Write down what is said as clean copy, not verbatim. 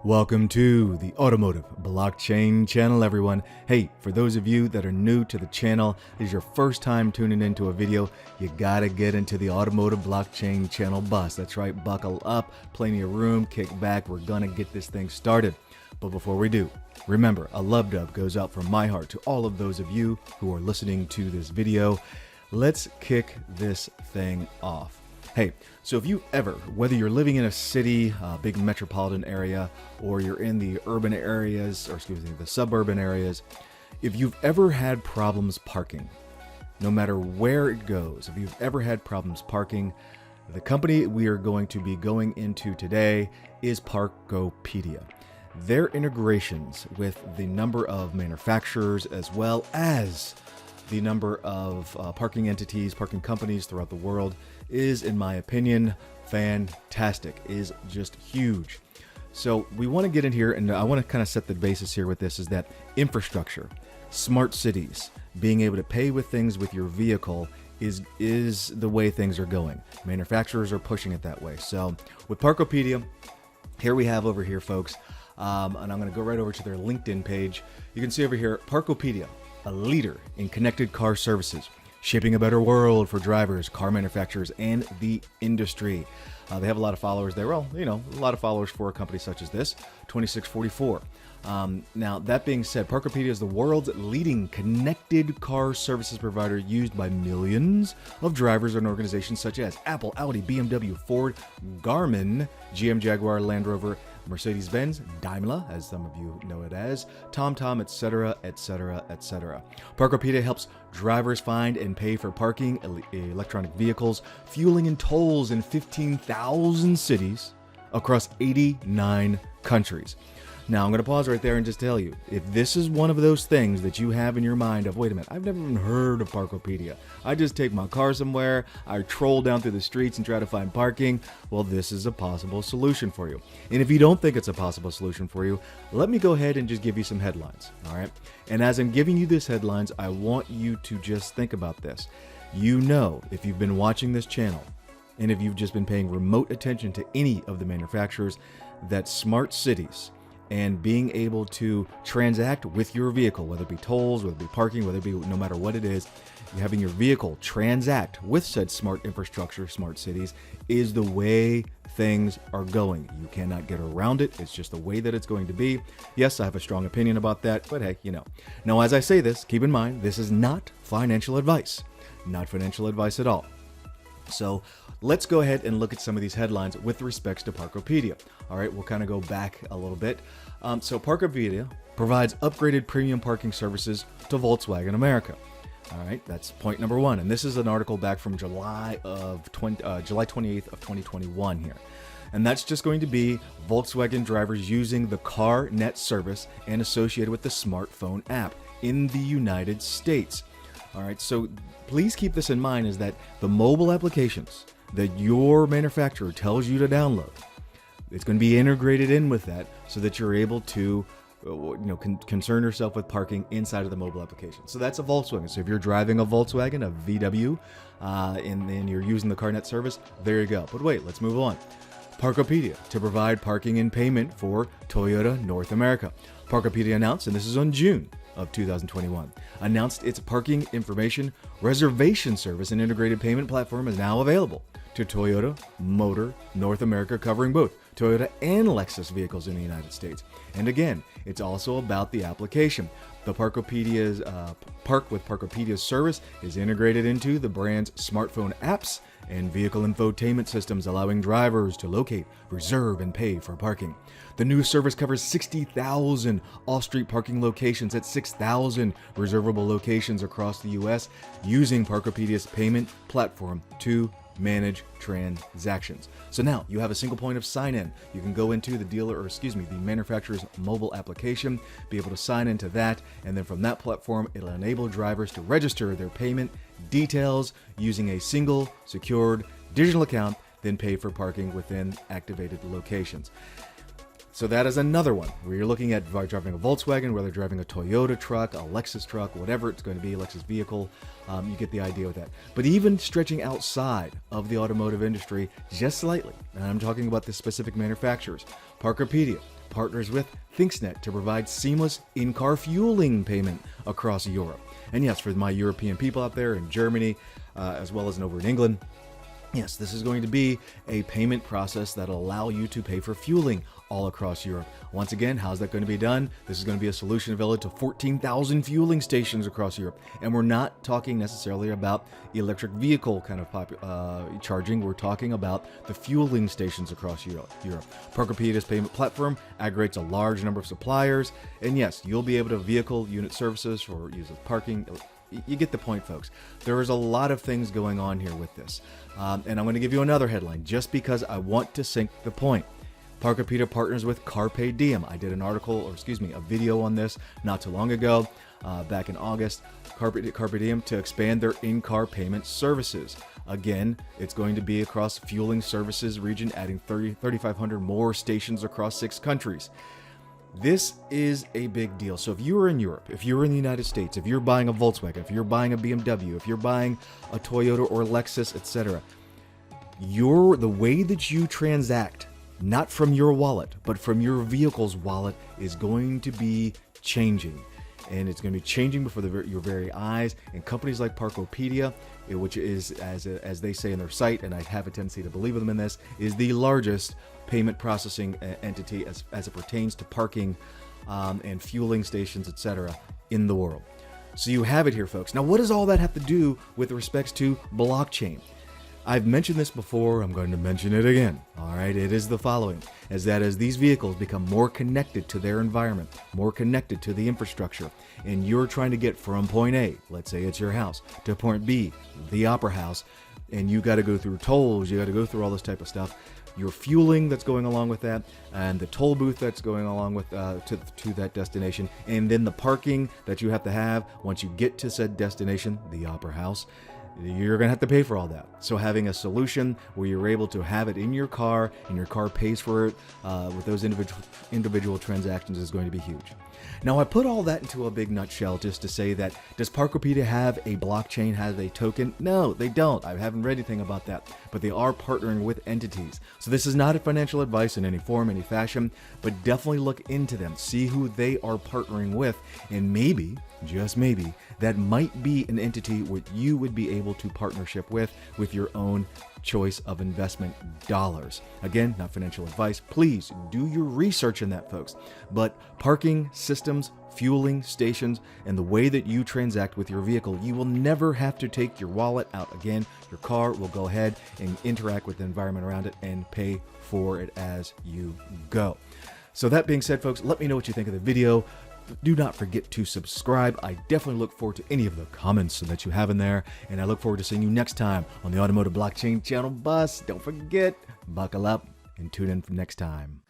Welcome to the Automotive Blockchain channel, everyone. Hey, for those of you that are new to the channel, this is your first time tuning into a video, you gotta get into the Automotive Blockchain channel bus. That's right, buckle up, plenty of room, kick back, we're gonna get this thing started. But before we do, remember, a love dove goes out from my heart to all of those of you who are listening to this video. Let's kick this thing off. Hey, so if you ever, whether you're living in a city, a big metropolitan area, or you're in the urban areas, or excuse me, the suburban areas, if you've ever had problems parking, no matter where it goes, if you've ever had problems parking, the company we are going to be going into today is Parkopedia. Their integrations with the number of manufacturers as well as the number of parking entities, parking companies throughout the world is, in my opinion, fantastic, is just huge. So we want to get in here, and I want to kind of set the basis here with this, is that infrastructure, smart cities, being able to pay with things with your vehicle is the way things are going. Manufacturers are pushing it that way. So with Parkopedia, here we have over here, folks, and I'm going to go right over to their LinkedIn page. You can see over here, Parkopedia, a leader in connected car services, shaping a better world for drivers, car manufacturers, and the industry. They have a lot of followers there. Well, you know, a lot of followers for a company such as this, 2644. Now, that being said, Parkopedia is the world's leading connected car services provider used by millions of drivers and organizations such as Apple, Audi, BMW, Ford, Garmin, GM, Jaguar, Land Rover, Mercedes-Benz, Daimler, as some of you know it as, TomTom, etc., etc., etc. Parkopedia helps drivers find and pay for parking, electronic vehicles, fueling, and tolls in 15,000 cities across 89 countries. Now, I'm going to pause right there and just tell you, if this is one of those things that you have in your mind of, wait a minute, I've never even heard of Parkopedia. I just take my car somewhere, I troll down through the streets and try to find parking. Well, this is a possible solution for you. And if you don't think it's a possible solution for you, let me go ahead and just give you some headlines, all right? And as I'm giving you these headlines, I want you to just think about this. You know, if you've been watching this channel, and if you've just been paying remote attention to any of the manufacturers, that smart cities and being able to transact with your vehicle, whether it be tolls, whether it be parking, whether it be no matter what it is, having your vehicle transact with said smart infrastructure, smart cities, is the way things are going. You cannot get around it. It's just the way that it's going to be. Yes, I have a strong opinion about that, but hey, you know. Now, as I say this, keep in mind, this is not financial advice. Not financial advice at all. So let's go ahead and look at some of these headlines with respects to Parkopedia. All right, we'll kind of go back a little bit. So Parkopedia provides upgraded premium parking services to Volkswagen America. All right, that's point number one. And this is an article back from July 28th of 2021 here. And that's just going to be Volkswagen drivers using the CarNet service and associated with the smartphone app in the United States. All right, so please keep this in mind, is that the mobile applications that your manufacturer tells you to download, it's going to be integrated in with that so that you're able to concern yourself with parking inside of the mobile application. So that's a Volkswagen. So if you're driving a Volkswagen, a VW, and you're using the CarNet service, there you go. But wait, let's move on. Parkopedia to provide parking and payment for Toyota North America. Parkopedia announced, and this is on June of 2021, announced its parking information reservation service and integrated payment platform is now available to Toyota Motor North America, covering both Toyota and Lexus vehicles in the United States. And again, it's also about the application. The Parkopedia's Park with Parkopedia's service is integrated into the brand's smartphone apps and vehicle infotainment systems, allowing drivers to locate, reserve, and pay for parking. The new service covers 60,000 off-street parking locations at 6,000 reservable locations across the U.S. using Parkopedia's payment platform to manage transactions. So now you have a single point of sign-in. You can go into the manufacturer's mobile application, be able to sign into that, and then from that platform, it'll enable drivers to register their payment details using a single secured digital account, then pay for parking within activated locations. So that is another one where you're looking at driving a Volkswagen, whether driving a Toyota truck, a Lexus truck, whatever it's going to be, a Lexus vehicle, you get the idea with that. But even stretching outside of the automotive industry just slightly, and I'm talking about the specific manufacturers, Parkopedia partners with ThinksNet to provide seamless in-car fueling payment across Europe. And yes, for my European people out there in Germany, as well as over in England, yes, this is going to be a payment process that'll allow you to pay for fueling all across Europe. Once again, how's that going to be done? This is going to be a solution available to 14,000 fueling stations across Europe. And we're not talking necessarily about electric vehicle kind of charging. We're talking about the fueling stations across Europe. Parkopedia's payment platform aggregates a large number of suppliers. And yes, you'll be able to vehicle unit services or use of parking. You get the point, folks. There is a lot of things going on here with this. And I'm going to give you another headline just because I want to sink the point. Parkopedia partners with Carpe Diem. I did an article, or excuse me, a video on this not too long ago, back in August. Carpe Diem to expand their in-car payment services. Again, it's going to be across fueling services region, adding 3,500 more stations across 6 countries. This is a big deal. So if you are in Europe, if you're in the United States, if you're buying a Volkswagen, if you're buying a BMW, if you're buying a Toyota or Lexus, etc., the way that you transact, not from your wallet, but from your vehicle's wallet, is going to be changing. And it's going to be changing before your very eyes. And companies like Parkopedia, which is, as they say in their site, and I have a tendency to believe them in this, is the largest payment processing entity as it pertains to parking and fueling stations, etc., in the world. So you have it here, folks. Now, what does all that have to do with respects to blockchain? I've mentioned this before, I'm going to mention it again. All right, it is the following, is that as these vehicles become more connected to their environment, more connected to the infrastructure, and you're trying to get from point A, let's say it's your house, to point B, the opera house, and you got to go through tolls, you got to go through all this type of stuff, your fueling that's going along with that, and the toll booth that's going along with to that destination, and then the parking that you have to have once you get to said destination, the opera house, you're going to have to pay for all that. So having a solution where you're able to have it in your car and your car pays for it with those individual transactions is going to be huge. Now, I put all that into a big nutshell just to say that, does Parkopedia have a blockchain, have a token? No, they don't. I haven't read anything about that, but they are partnering with entities. So this is not a financial advice in any form, any fashion, but definitely look into them, see who they are partnering with, and maybe, just maybe, that might be an entity what you would be able to partnership with your own choice of investment dollars. Again, not financial advice. Please do your research in that, folks. But parking systems, fueling stations, and the way that you transact with your vehicle, you will never have to take your wallet out again. Your car will go ahead and interact with the environment around it and pay for it as you go. So that being said, folks, let me know what you think of the video. Do not forget to subscribe. I definitely look forward to any of the comments that you have in there. And I look forward to seeing you next time on the Automotive Blockchain channel bus. Don't forget, buckle up and tune in for next time.